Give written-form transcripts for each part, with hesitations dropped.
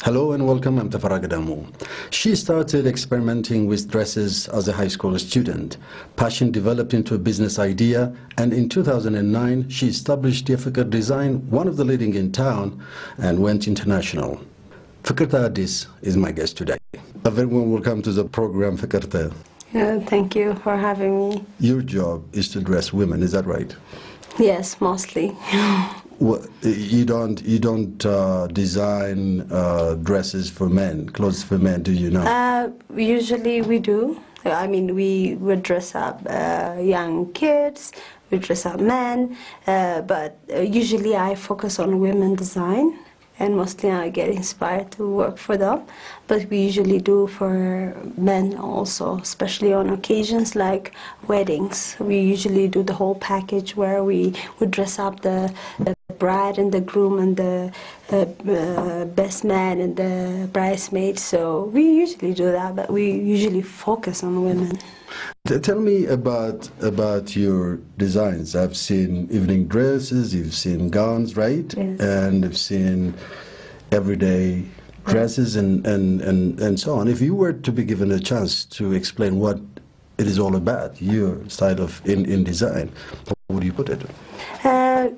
Hello and welcome, I'm Tefera Gedamu. She started experimenting with dresses as a high school student. Passion developed into a business idea, and in 2009 she established YeFiker Design, one of the leading in town, and went international. Fikrte Addis is my guest today. A very warm welcome to the program, Fikrte. Thank you for having me. Your job is to dress women, is that right? Yes, mostly. Well, you don't design dresses for men, clothes for men, do you know? Usually we do. I mean, we would dress up young kids, we dress up men, but usually I focus on women design, and mostly I get inspired to work for them. But we usually do for men also, especially on occasions like weddings. We usually do the whole package where we would dress up the bride and the groom and the best man and the bridesmaid. So we usually do that, but we usually focus on women. Tell me about your designs. I've seen evening dresses, you've seen gowns, right? Yes. And I've seen everyday dresses and so on. If you were to be given a chance to explain what it is all about, your style of in design, how would you put it?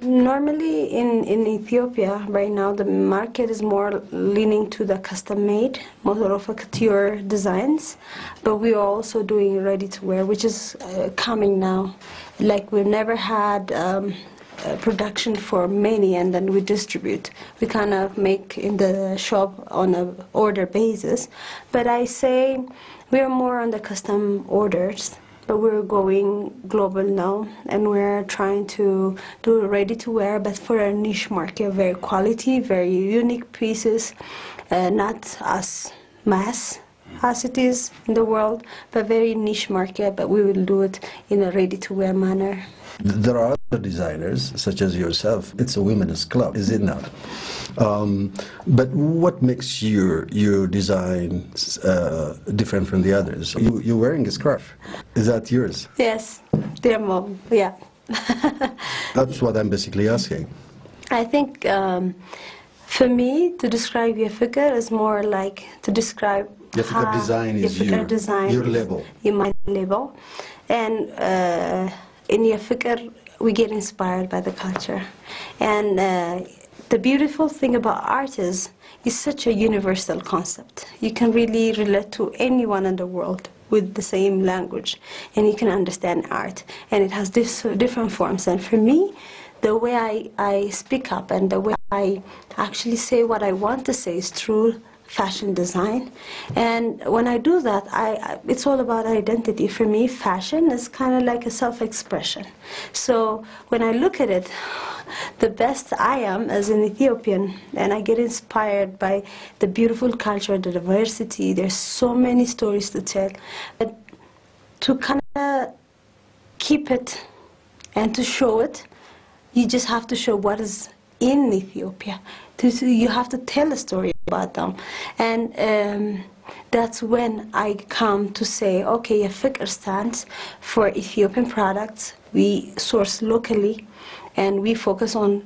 Normally in Ethiopia right now the market is more leaning to the custom-made, more of a couture designs, but we are also doing ready-to-wear, which is coming now. Like we've never had production for many and then we distribute. We kind of make in the shop on an order basis, but I say we are more on the custom orders. But we're going global now, and we're trying to do ready-to-wear, but for a niche market, very quality, very unique pieces, not as mass as it is in the world, but very niche market, but we will do it in a ready-to-wear manner. There are other designers, such as yourself. It's a women's club, is it not? But what makes your designs different from the others? You're wearing a scarf. Is that yours? Yes, dear mom, yeah. That's what I'm basically asking. I think for me, to describe YeFiker is more like to describe YeFiker Design is your label. My label. And in YeFiker, we get inspired by the culture. And the beautiful thing about art is it's such a universal concept. You can really relate to anyone in the world with the same language, and you can understand art. And it has different forms. And for me, the way I speak up and the way I actually say what I want to say is through fashion design. And when I do that, it's all about identity. For me, fashion is kind of like a self-expression. So when I look at it, the best I am as an Ethiopian, and I get inspired by the beautiful culture, the diversity. There's so many stories to tell. But to kind of keep it and to show it, you just have to show what is in Ethiopia. You have to tell a story about them. And that's when I come to say, okay, YeFiker stands for Ethiopian products. We source locally, and we focus on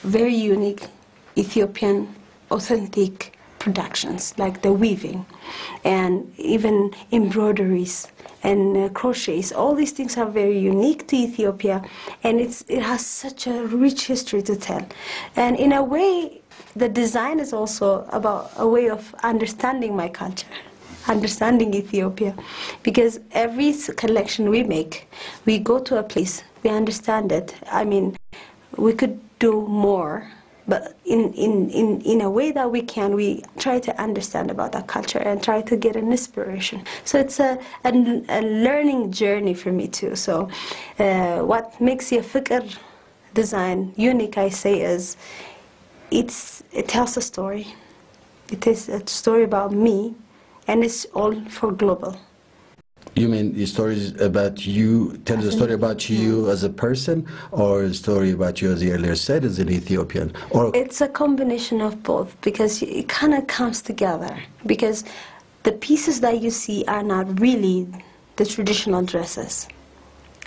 very unique Ethiopian authentic productions, like the weaving and even embroideries and crochets. All these things are very unique to Ethiopia, and it has such a rich history to tell. And in a way, the design is also about a way of understanding my culture, understanding Ethiopia, because every collection we make, we go to a place, we understand it. I mean, we could do more, but in a way that we can, we try to understand about that culture and try to get an inspiration. So it's a learning journey for me too. So what makes YeFiker design unique, I say, is it tells a story. It is a story about me, and it's all for global. You mean the stories about you, tells a story about you as a person, or a story about you, as you earlier said, as an Ethiopian? Or it's a combination of both, because it kind of comes together. Because the pieces that you see are not really the traditional dresses.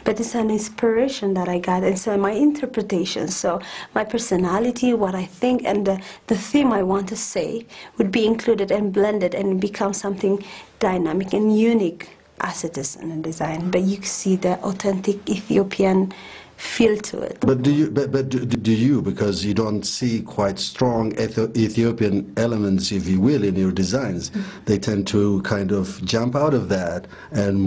but it's an inspiration that I got, and so my interpretation, so my personality, what I think, and the theme I want to say would be included and blended and become something dynamic and unique as it is in the design. But you see the authentic Ethiopian feel to it. But do you, because you don't see quite strong Ethiopian elements, if you will, in your designs, they tend to kind of jump out of that and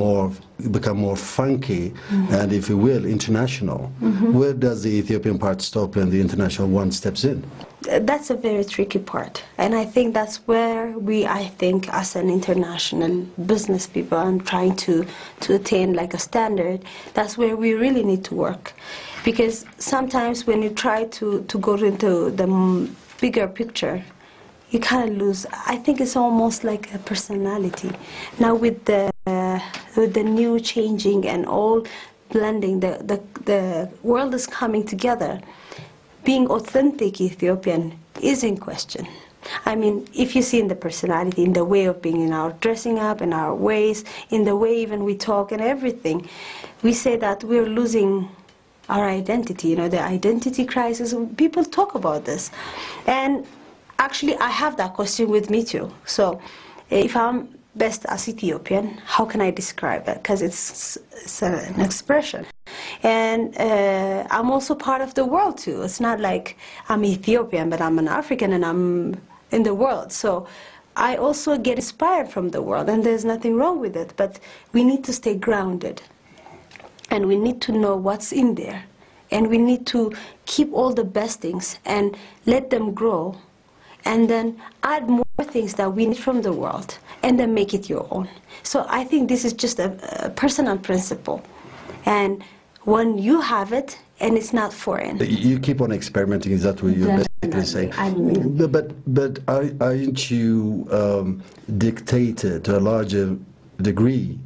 become more funky and, if you will, international. Where does the Ethiopian part stop and the international one steps in? That's a very tricky part, and I think that's where I think as an international business people and trying to attain like a standard, that's where we really need to work. Because sometimes when you try to go into the bigger picture, you kind of lose. I think it's almost like a personality. Now with the new changing and all blending, the world is coming together. Being authentic Ethiopian is in question. I mean, if you see in the personality, in the way of being, in our dressing up, in our ways, in the way even we talk and everything, we say that we're losing our identity, you know, the identity crisis. People talk about this. And actually, I have that question with me too. So if I'm best as Ethiopian, how can I describe it? Because it's an expression. And I'm also part of the world too. It's not like I'm Ethiopian, but I'm an African and I'm in the world. So I also get inspired from the world, and there's nothing wrong with it. But we need to stay grounded, and we need to know what's in there, and we need to keep all the best things and let them grow, and then add more things that we need from the world, and then make it your own. So I think this is just a personal principle. And when you have it, and it's not foreign. You keep on experimenting, is that what you're basically saying? I mean, but aren't you dictated to a larger degree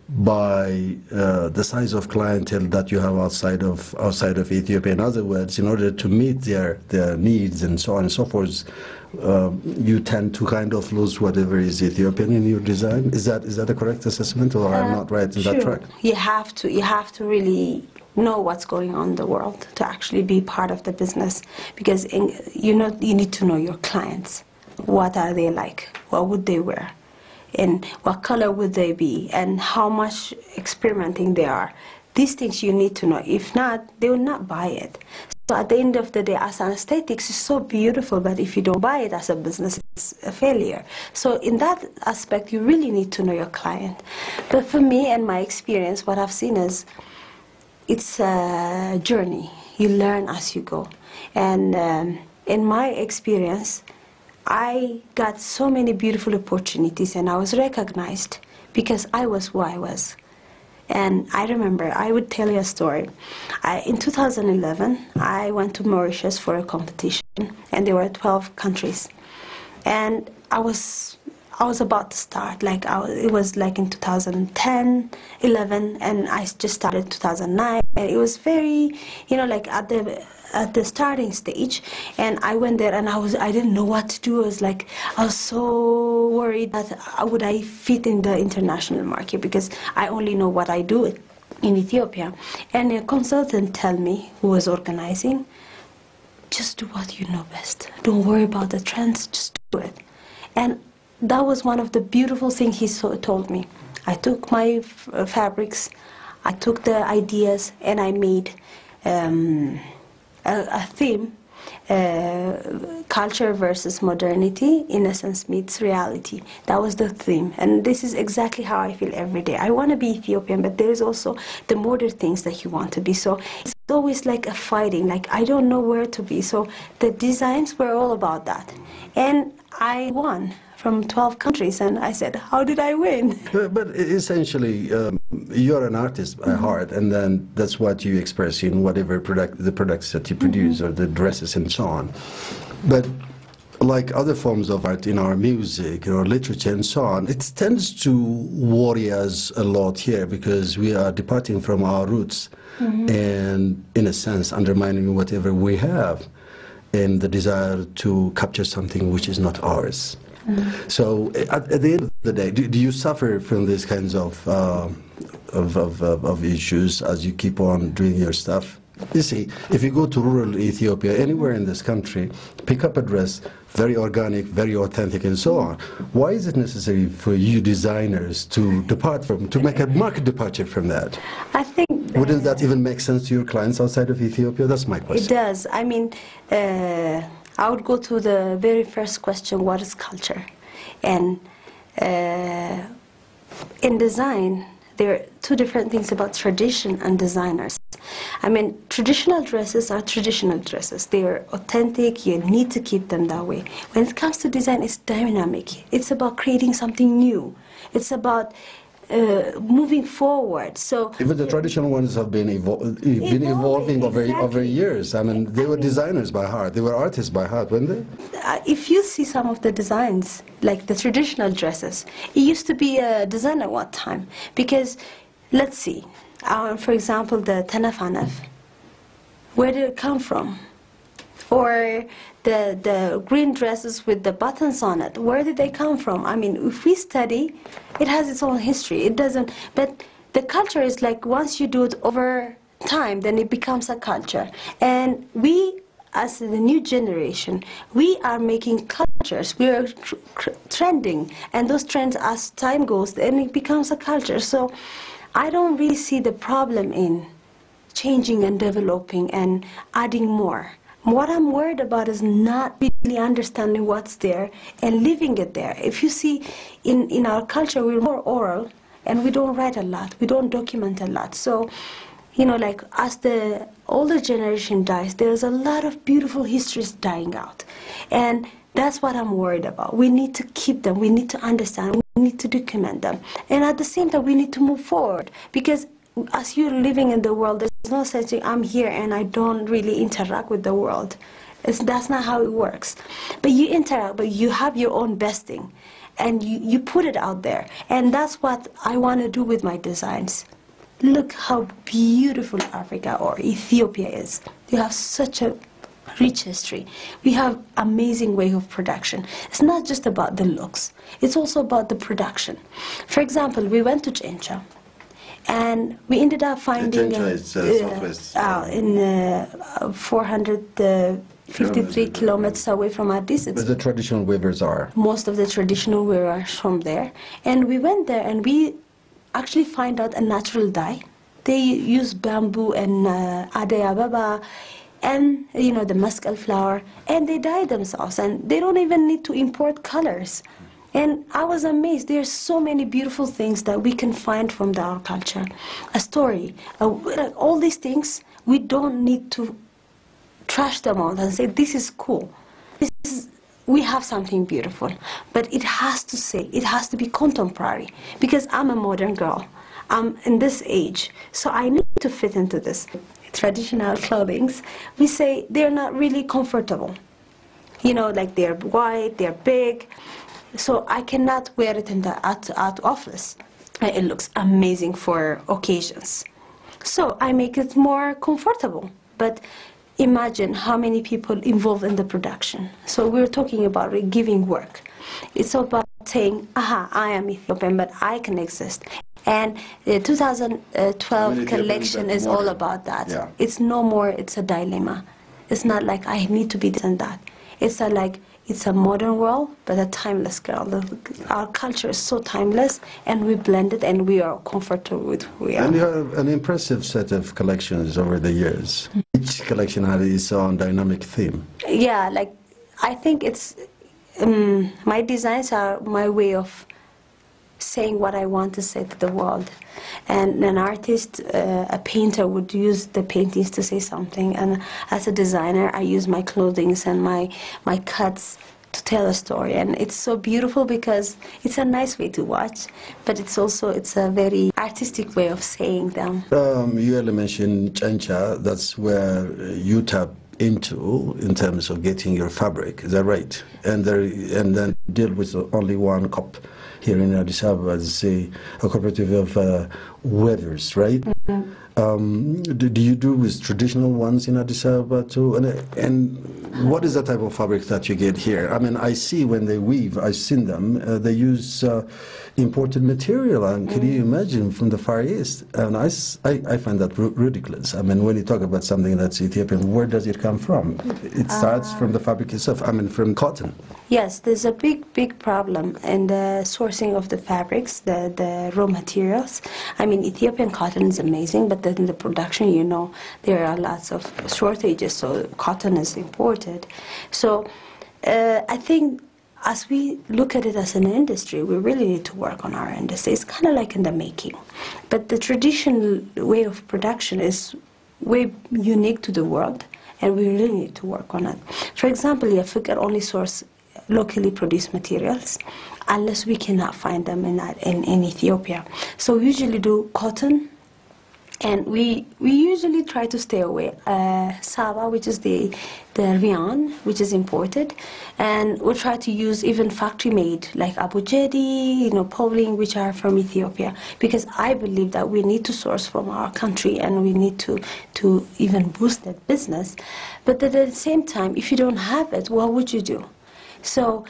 by the size of clientele that you have outside of Ethiopia? In other words, in order to meet their needs and so on and so forth, you tend to kind of lose whatever is Ethiopian in your design. Is that a correct assessment, or I'm not right in that track? You have to really know what's going on in the world to actually be part of the business, because you need to know your clients. What are they like? What would they wear? And what color would they be? And how much experimenting they are? These things you need to know. If not, they will not buy it. So at the end of the day, as an aesthetics, it's so beautiful, but if you don't buy it as a business, it's a failure. So in that aspect, you really need to know your client. But for me and my experience, what I've seen is it's a journey. You learn as you go. And in my experience, I got so many beautiful opportunities, and I was recognized because I was who I was. And I remember, I would tell you a story. In 2011, I went to Mauritius for a competition, and there were 12 countries. And I was about to start, it was like in 2010, 11, and I just started 2009. And it was very, like at the starting stage, and I went there and I didn't know what to do. I was so worried that would I fit in the international market, because I only know what I do in Ethiopia. And a consultant told me, who was organizing, just do what you know best. Don't worry about the trends, just do it. And that was one of the beautiful things he told me. I took my fabrics, I took the ideas, and I made a theme, culture versus modernity, innocence meets reality. That was the theme, and this is exactly how I feel every day. I want to be Ethiopian, but there is also the modern things that you want to be. So it's always like a fighting, like I don't know where to be. So the designs were all about that, and I won from 12 countries, and I said, how did I win? But essentially, you're an artist by heart, and then that's what you express in whatever the products that you produce, or the dresses and so on. But like other forms of art in our music or literature and so on, it tends to worry us a lot here, because we are departing from our roots and, in a sense, undermining whatever we have in the desire to capture something which is not ours. So at the end of the day, do you suffer from these kinds of of issues as you keep on doing your stuff? You see, if you go to rural Ethiopia, anywhere in this country, pick up a dress, very organic, very authentic, and so on. Why is it necessary for you designers to make a market departure from that? I think... Wouldn't that even make sense to your clients outside of Ethiopia? That's my question. It does. I mean, I would go to the very first question, what is culture? And in design, there are two different things about tradition and designers. I mean, traditional dresses are traditional dresses. They are authentic. You need to keep them that way. When it comes to design, it's dynamic. It's about creating something new. It's about moving forward. So even the traditional ones have been evolving over years. I mean, they were designers by heart. They were artists by heart, weren't they? If you see some of the designs, like the traditional dresses, it used to be a design at one time. Because, let's see, for example, the Tanafanaf, where did it come from? Or the green dresses with the buttons on it, where did they come from? I mean, if we study, it has its own history. It doesn't, but the culture is like once you do it over time, then it becomes a culture. And we, as the new generation, we are making cultures. We are trending, and those trends, as time goes, then it becomes a culture. So I don't really see the problem in changing and developing and adding more. What I'm worried about is not really understanding what's there and leaving it there. If you see, in our culture, we're more oral, and we don't write a lot. We don't document a lot. So, you know, like as the older generation dies, there's a lot of beautiful histories dying out. And that's what I'm worried about. We need to keep them. We need to understand. We need to document them. And at the same time, we need to move forward. Because as you're living in the world, there's no such thing, I'm here and I don't really interact with the world. That's not how it works. But you interact, but you have your own besting. And you put it out there. And that's what I want to do with my designs. Look how beautiful Africa or Ethiopia is. You have such a rich history. We have amazing way of production. It's not just about the looks. It's also about the production. For example, we went to Chencha. And we ended up finding southwest, in 453 kilometers away from Addis. Where the traditional weavers are. Most of the traditional weavers from there. And we went there and we actually find out a natural dye. They use bamboo and adayababa and, you know, the mescal flower, and they dye themselves. And they don't even need to import colors. And I was amazed. There's so many beautiful things that we can find from our culture. A story, all these things, we don't need to trash them out and say, this is cool. We have something beautiful. But it has to be contemporary. Because I'm a modern girl. I'm in this age. So I need to fit into this. Traditional clothings, we say they're not really comfortable. You know, like they're white, they're big. So I cannot wear it in the at office. It looks amazing for occasions. So I make it more comfortable. But imagine how many people involved in the production. So we're talking about giving work. It's about saying, aha, I am Ethiopian, but I can exist. And the 2012 collection is all about that. Yeah. It's no more, it's a dilemma. It's not like I need to be this and that. It's a modern world, but a timeless girl. Our culture is so timeless, and we blend it, and we are comfortable with who we are. And you have an impressive set of collections over the years. Each collection has its own dynamic theme. Yeah, like I think it's my designs are my way of saying what I want to say to the world. And an artist, a painter, would use the paintings to say something. And as a designer, I use my clothings and my cuts to tell a story. And it's so beautiful because it's a nice way to watch, but it's a very artistic way of saying them. You earlier mentioned Chencha. That's where you tap into in terms of getting your fabric. Is that right? And then deal with only one COP here in Addis Ababa, as a cooperative of weavers, right? Mm-hmm. Do you do with traditional ones in Addis Ababa too? And what is the type of fabric that you get here? I mean, I see when they weave, I've seen them, they use imported material. And can you imagine from the Far East? And I find that ridiculous. I mean, when you talk about something that's Ethiopian, where does it come from? It starts from the fabric itself, I mean, from cotton. Yes, there's a big problem in the sourcing of the fabrics, the raw materials. I mean, Ethiopian cotton is amazing, but then in the production, you know, there are lots of shortages, so cotton is imported. So I think as we look at it as an industry, we really need to work on our industry. It's kind of like in the making. But the traditional way of production is way unique to the world, and we really need to work on it. For example, YeFiker only source locally produced materials unless we cannot find them in Ethiopia. So we usually do cotton, and we usually try to stay away. Saba, which is the Rian, which is imported, and we try to use even factory-made, like Abu Jadi, you know, Povling, which are from Ethiopia, because I believe that we need to source from our country, and we need to even boost that business. But at the same time, if you don't have it, what would you do? So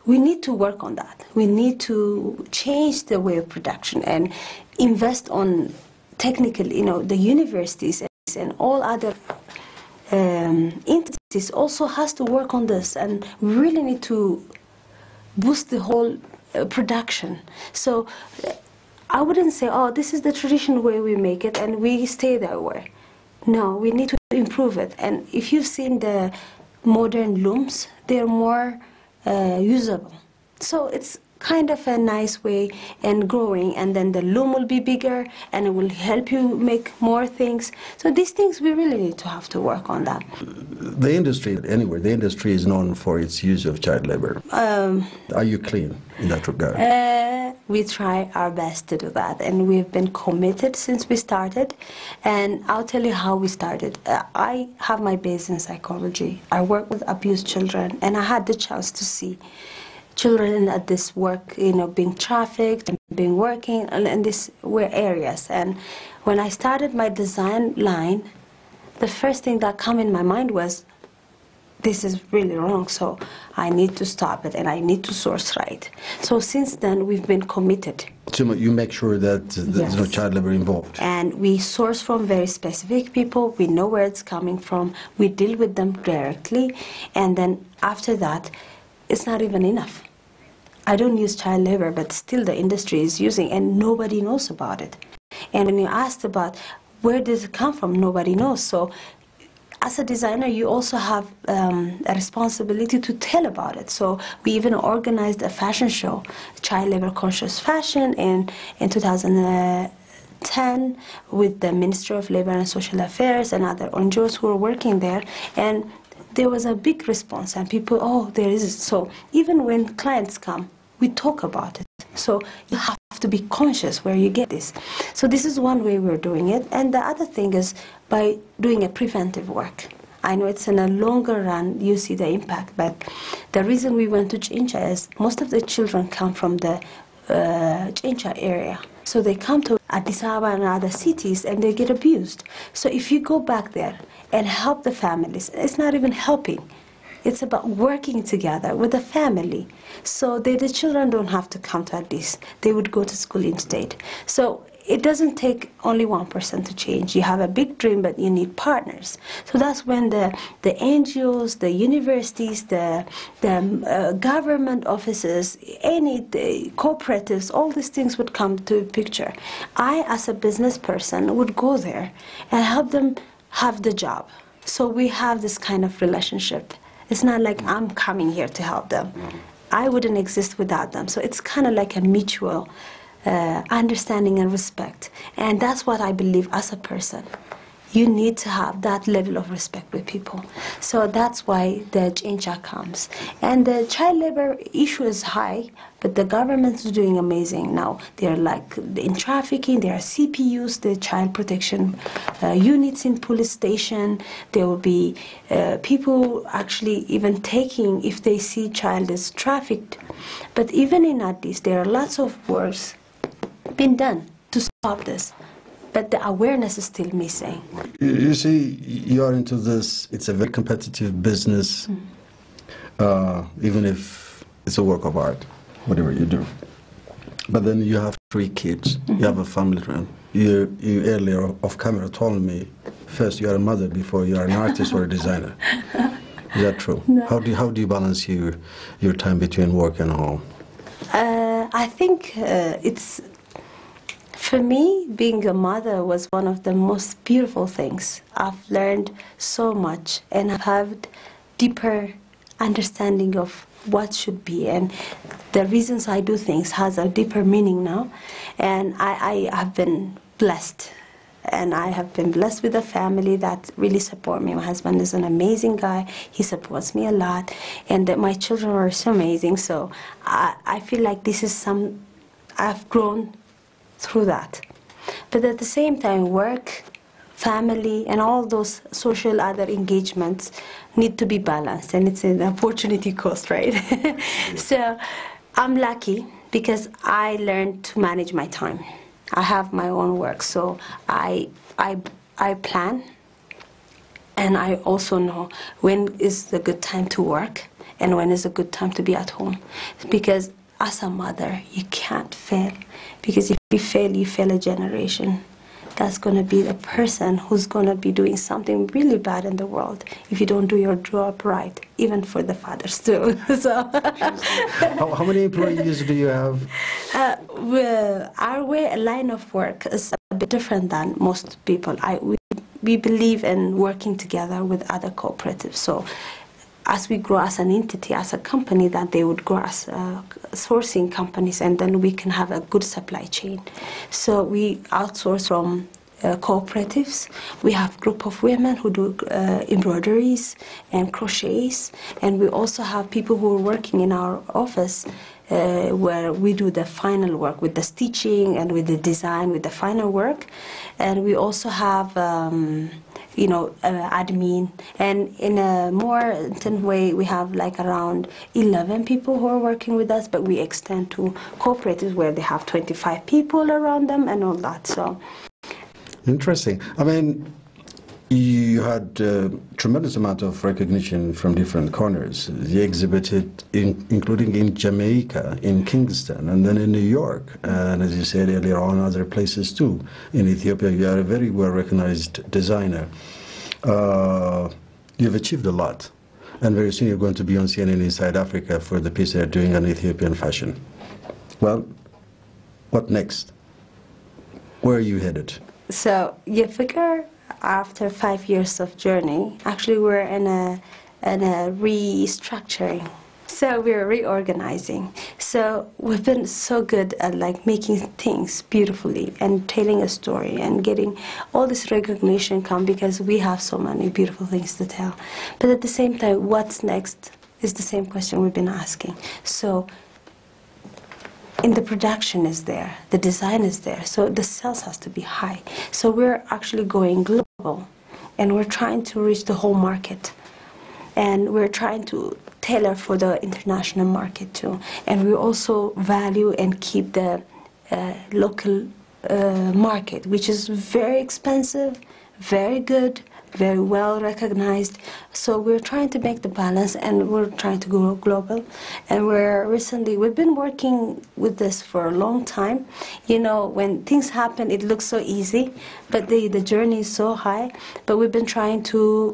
we need to work on that. We need to change the way of production and invest on technical, you know, the universities and all other entities also has to work on this, and we really need to boost the whole production. So I wouldn't say, oh, this is the traditional way we make it and we stay that way. No, we need to improve it. And if you've seen the modern looms, they're more usable. So it's kind of a nice way and growing, and then the loom will be bigger and it will help you make more things. So these things we really need to have to work on that. The industry, anywhere, the industry is known for its use of child labor. Are you clean in that regard? We try our best to do that, and we've been committed since we started. And I'll tell you how we started. I have my base in psychology. I work with abused children, and I had the chance to see children at this work, you know, being trafficked and being working in these areas. And when I started my design line, the first thing that came in my mind was, this is really wrong, so I need to stop it and I need to source right. So since then, we've been committed. So you make sure that there's no child labor involved? And we source from very specific people. We know where it's coming from. We deal with them directly. And then after that, it's not even enough. I don't use child labor, but still the industry is using, and nobody knows about it. And when you asked about where does it come from, nobody knows. So as a designer, you also have a responsibility to tell about it. So we even organized a fashion show, Child Labor Conscious Fashion, in 2010 with the Ministry of Labor and Social Affairs and other NGOs who were working there. And there was a big response, and people, oh, there is. So even when clients come, we talk about it. So you have to be conscious where you get this. So this is one way we're doing it. And the other thing is by doing a preventive work. I know it's in a longer run, you see the impact, but the reason we went to Chincha is most of the children come from the Chincha area. So they come to Addis Ababa and other cities and they get abused. So if you go back there and help the families, it's not even helping. It's about working together with the family. So the children don't have to come to Addis. They would go to school instead. So it doesn't take only one person to change. You have a big dream, but you need partners. So that's when the NGOs, the universities, the government offices, the cooperatives, all these things would come to picture. I, as a business person, would go there and help them have the job. So we have this kind of relationship. It's not like I'm coming here to help them. I wouldn't exist without them. So it's kind of like a mutual understanding and respect. And that's what I believe as a person. You need to have that level of respect with people. So that's why the Chincha comes. And the child labor issue is high, but the government is doing amazing now. They're like in trafficking, there are CPUs, the child protection units in police station. There will be people actually even taking if they see child is trafficked. But even in Addis, there are lots of works been done to stop this. but the awareness is still missing. You see, you are into this, it's a very competitive business, even if it's a work of art, whatever you do. But then you have 3 kids, you have a family run. You earlier off camera told me, first you are a mother before you are an artist or a designer. Is that true? No. How do you balance your time between work and home? I think it's, for me, being a mother was one of the most beautiful things. I've learned so much and I've had deeper understanding of what should be, and the reasons I do things has a deeper meaning now. And I have been blessed. And I have been blessed with a family that really support me. My husband is an amazing guy. He supports me a lot. And my children are so amazing. So I feel like this is I've grown through that. But at the same time, work, family, and all those social other engagements need to be balanced. And it's an opportunity cost, right? So I'm lucky because I learned to manage my time. I have my own work, so I plan, and I also know when is the good time to work and when is a good time to be at home. Because as a mother, you can't fail, because if you fail a generation. That's going to be the person who's going to be doing something really bad in the world if you don't do your job right, even for the fathers too. So, how many employees do you have? Well, our line of work is a bit different than most people. We believe in working together with other cooperatives. So as we grow as an entity, as a company, that they would grow as sourcing companies, and then we can have a good supply chain. So we outsource from cooperatives. We have a group of women who do embroideries and crochets, and we also have people who are working in our office where we do the final work with the stitching and with the design, with the final work. And we also have admin, and in a more intense way we have like around 11 people who are working with us, but we extend to cooperatives where they have 25 people around them and all that. So interesting. I mean, you had a tremendous amount of recognition from different corners. You exhibited, including in Jamaica, in Kingston, and then in New York, and as you said earlier on, other places too. In Ethiopia, you are a very well-recognized designer. You've achieved a lot, and very soon you're going to be on CNN Inside Africa for the piece they're doing on Ethiopian fashion. Well, what next? Where are you headed? So YeFiker, after 5 years of journey, actually we're in a restructuring. So we're reorganizing. So we've been so good at like making things beautifully and telling a story and getting all this recognition come because we have so many beautiful things to tell. But at the same time, what's next is the same question we've been asking. So in the production is there, the design is there, so the sales has to be high. So we're actually going global, and we're trying to reach the whole market, and we're trying to tailor for the international market too. And we also value and keep the local market, which is very expensive, very good, very well recognized. So we're trying to make the balance, and we're trying to go global. And we've been working with this for a long time. You know, when things happen, it looks so easy, but the journey is so high. But we've been trying to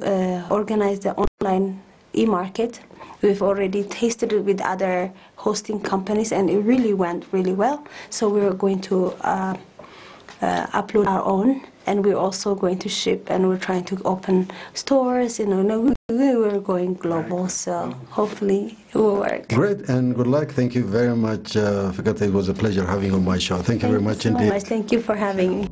organize the online e-market. We've already tasted it with other hosting companies, and it really went really well. So we're going to upload our own, and we're also going to ship, and we're trying to open stores. We're going global, so hopefully it will work. Great, and good luck. Thank you very much, Fikrte. It was a pleasure having you on my show. Thank you very much indeed. Thank you for having me.